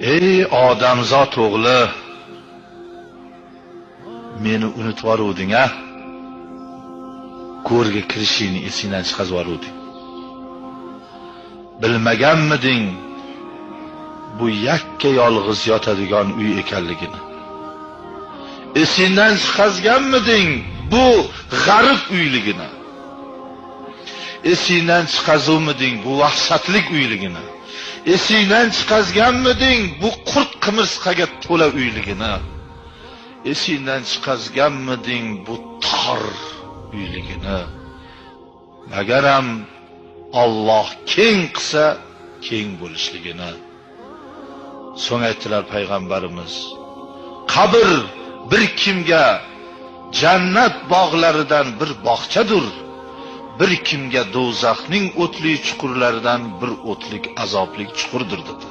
Ey odamzot o'g'li, meni unutib yoruvding-a? Go'rga kirishingni esingdan chiqazib yoruvding. Bilmaganmiding bu yakka yolg'iz yotadigan uy ekanligini? Esingdan chiqazganmiding bu g'arib uyligini? Esingdan chiqazuvmiding bu vahshatlik uyligini? Esingdan chiqazganmiding bu qurt qimirsqaga to'la uyligini? Esingdan chiqazganmiding bu tor uyligini? Magaram Alloh keng qilsa keng bo'lishligini. So'ng aytdilar payg'ambarimiz, qabr bir kimga jannat bog'laridan bir bog'chadir, bir kimga do'zaxning o'tli chuqurlaridan bir o'tlik azoblik chuqurdir dedi.